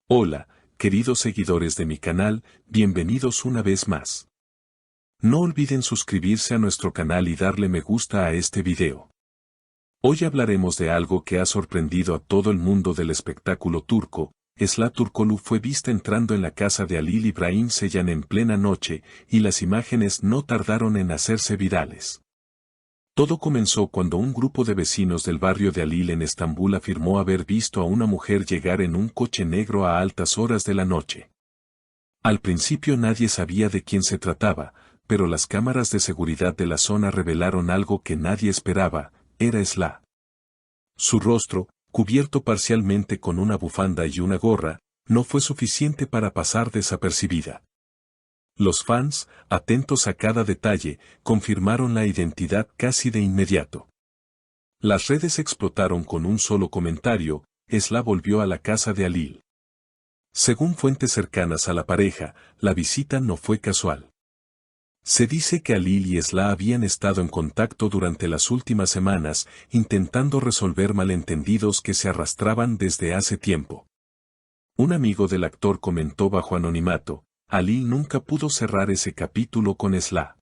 Hola, queridos seguidores de mi canal, bienvenidos una vez más. No olviden suscribirse a nuestro canal y darle me gusta a este video. Hoy hablaremos de algo que ha sorprendido a todo el mundo del espectáculo turco. Esla Turkoglu fue vista entrando en la casa de Halil İbrahim Ceylan en plena noche, y las imágenes no tardaron en hacerse virales. Todo comenzó cuando un grupo de vecinos del barrio de Halil en Estambul afirmó haber visto a una mujer llegar en un coche negro a altas horas de la noche. Al principio nadie sabía de quién se trataba, pero las cámaras de seguridad de la zona revelaron algo que nadie esperaba: era Esla. Su rostro, cubierto parcialmente con una bufanda y una gorra, no fue suficiente para pasar desapercibida. Los fans, atentos a cada detalle, confirmaron la identidad casi de inmediato. Las redes explotaron con un solo comentario: Esla volvió a la casa de Halil. Según fuentes cercanas a la pareja, la visita no fue casual. Se dice que Halil y Esla habían estado en contacto durante las últimas semanas, intentando resolver malentendidos que se arrastraban desde hace tiempo. Un amigo del actor comentó bajo anonimato: Halil nunca pudo cerrar ese capítulo con Esla.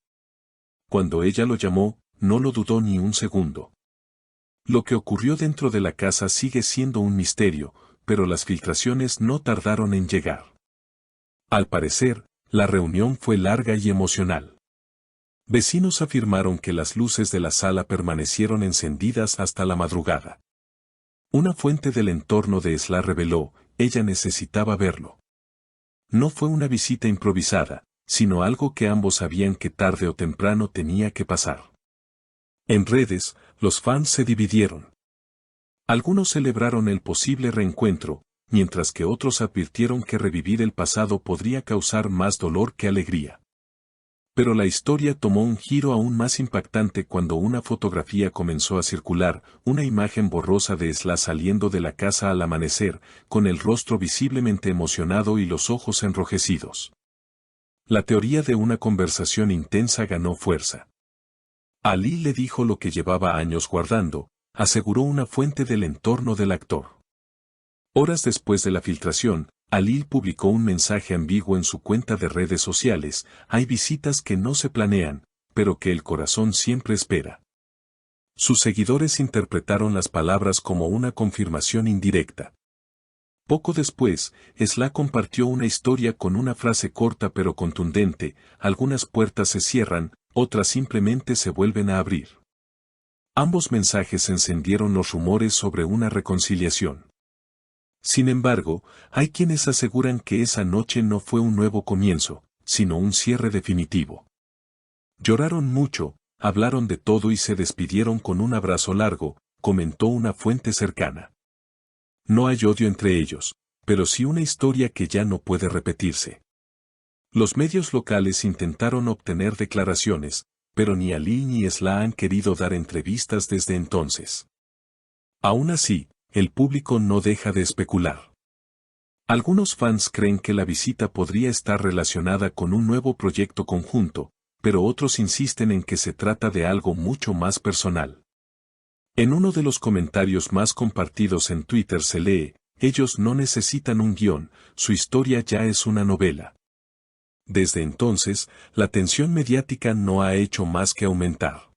Cuando ella lo llamó, no lo dudó ni un segundo. Lo que ocurrió dentro de la casa sigue siendo un misterio, pero las filtraciones no tardaron en llegar. Al parecer, la reunión fue larga y emocional. Vecinos afirmaron que las luces de la sala permanecieron encendidas hasta la madrugada. Una fuente del entorno de Esla reveló: ella necesitaba verlo. No fue una visita improvisada, sino algo que ambos sabían que tarde o temprano tenía que pasar. En redes, los fans se dividieron. Algunos celebraron el posible reencuentro, mientras que otros advirtieron que revivir el pasado podría causar más dolor que alegría. Pero la historia tomó un giro aún más impactante cuando una fotografía comenzó a circular: una imagen borrosa de Esla saliendo de la casa al amanecer, con el rostro visiblemente emocionado y los ojos enrojecidos. La teoría de una conversación intensa ganó fuerza. Halil le dijo lo que llevaba años guardando, aseguró una fuente del entorno del actor. Horas después de la filtración, Halil publicó un mensaje ambiguo en su cuenta de redes sociales: hay visitas que no se planean, pero que el corazón siempre espera. Sus seguidores interpretaron las palabras como una confirmación indirecta. Poco después, Esla compartió una historia con una frase corta pero contundente: algunas puertas se cierran, otras simplemente se vuelven a abrir. Ambos mensajes encendieron los rumores sobre una reconciliación. Sin embargo, hay quienes aseguran que esa noche no fue un nuevo comienzo, sino un cierre definitivo. Lloraron mucho, hablaron de todo y se despidieron con un abrazo largo, comentó una fuente cercana. No hay odio entre ellos, pero sí una historia que ya no puede repetirse. Los medios locales intentaron obtener declaraciones, pero ni Halil ni Esla han querido dar entrevistas desde entonces. Aún así, el público no deja de especular. Algunos fans creen que la visita podría estar relacionada con un nuevo proyecto conjunto, pero otros insisten en que se trata de algo mucho más personal. En uno de los comentarios más compartidos en Twitter se lee: ellos no necesitan un guión, su historia ya es una novela. Desde entonces, la tensión mediática no ha hecho más que aumentar.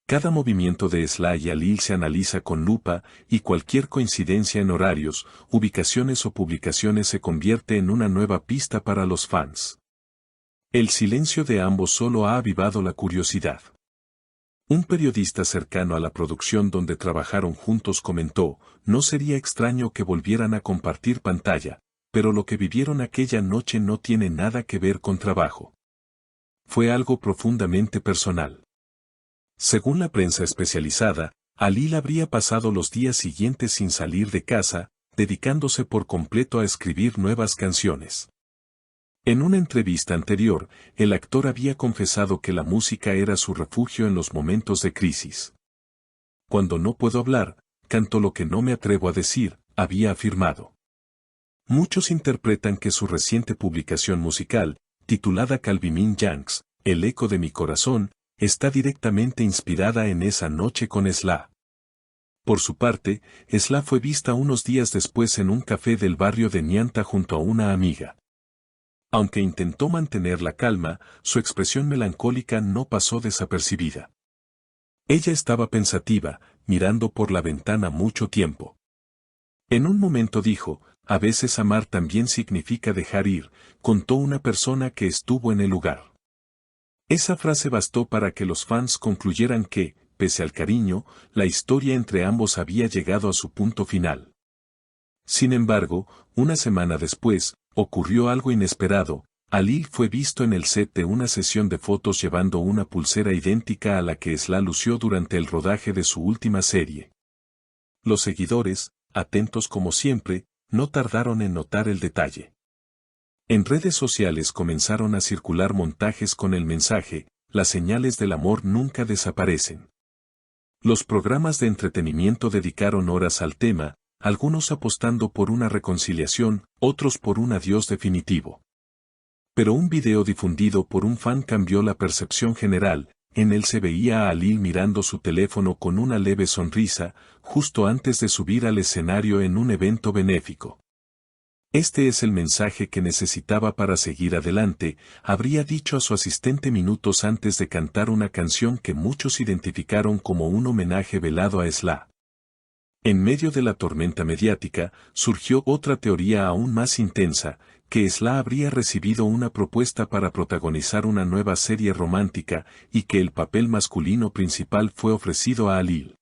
Cada movimiento de Esla y Halil se analiza con lupa, y cualquier coincidencia en horarios, ubicaciones o publicaciones se convierte en una nueva pista para los fans. El silencio de ambos solo ha avivado la curiosidad. Un periodista cercano a la producción donde trabajaron juntos comentó: no sería extraño que volvieran a compartir pantalla, pero lo que vivieron aquella noche no tiene nada que ver con trabajo. Fue algo profundamente personal. Según la prensa especializada, Halil habría pasado los días siguientes sin salir de casa, dedicándose por completo a escribir nuevas canciones. En una entrevista anterior, el actor había confesado que la música era su refugio en los momentos de crisis. Cuando no puedo hablar, canto lo que no me atrevo a decir, había afirmado. Muchos interpretan que su reciente publicación musical, titulada Kalbimin Yanks, El eco de mi corazón, está directamente inspirada en esa noche con Esla. Por su parte, Esla fue vista unos días después en un café del barrio de Nianta junto a una amiga. Aunque intentó mantener la calma, su expresión melancólica no pasó desapercibida. Ella estaba pensativa, mirando por la ventana mucho tiempo. En un momento dijo, a veces amar también significa dejar ir, contó una persona que estuvo en el lugar. Esa frase bastó para que los fans concluyeran que, pese al cariño, la historia entre ambos había llegado a su punto final. Sin embargo, una semana después, ocurrió algo inesperado. Ali fue visto en el set de una sesión de fotos llevando una pulsera idéntica a la que Esla lució durante el rodaje de su última serie. Los seguidores, atentos como siempre, no tardaron en notar el detalle. En redes sociales comenzaron a circular montajes con el mensaje, las señales del amor nunca desaparecen. Los programas de entretenimiento dedicaron horas al tema, algunos apostando por una reconciliación, otros por un adiós definitivo. Pero un video difundido por un fan cambió la percepción general. En él se veía a Ali mirando su teléfono con una leve sonrisa, justo antes de subir al escenario en un evento benéfico. Este es el mensaje que necesitaba para seguir adelante, habría dicho a su asistente minutos antes de cantar una canción que muchos identificaron como un homenaje velado a Esla. En medio de la tormenta mediática, surgió otra teoría aún más intensa, que Esla habría recibido una propuesta para protagonizar una nueva serie romántica y que el papel masculino principal fue ofrecido a Ali.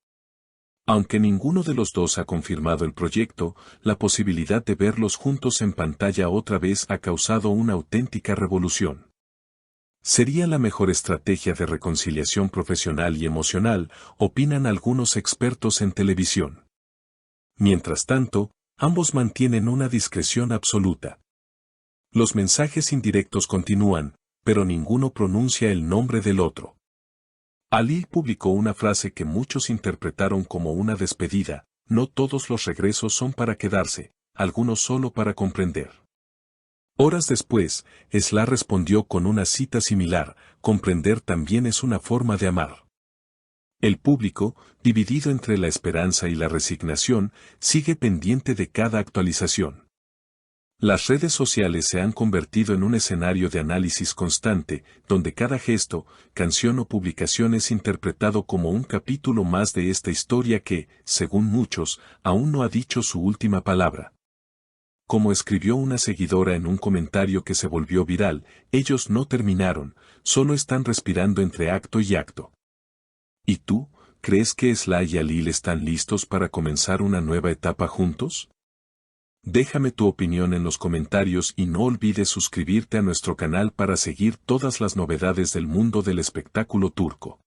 Aunque ninguno de los dos ha confirmado el proyecto, la posibilidad de verlos juntos en pantalla otra vez ha causado una auténtica revolución. Sería la mejor estrategia de reconciliación profesional y emocional, opinan algunos expertos en televisión. Mientras tanto, ambos mantienen una discreción absoluta. Los mensajes indirectos continúan, pero ninguno pronuncia el nombre del otro. Ali publicó una frase que muchos interpretaron como una despedida, no todos los regresos son para quedarse, algunos solo para comprender. Horas después, Esla respondió con una cita similar, comprender también es una forma de amar. El público, dividido entre la esperanza y la resignación, sigue pendiente de cada actualización. Las redes sociales se han convertido en un escenario de análisis constante, donde cada gesto, canción o publicación es interpretado como un capítulo más de esta historia que, según muchos, aún no ha dicho su última palabra. Como escribió una seguidora en un comentario que se volvió viral, ellos no terminaron, solo están respirando entre acto y acto. ¿Y tú, crees que Esla y Ali están listos para comenzar una nueva etapa juntos? Déjame tu opinión en los comentarios y no olvides suscribirte a nuestro canal para seguir todas las novedades del mundo del espectáculo turco.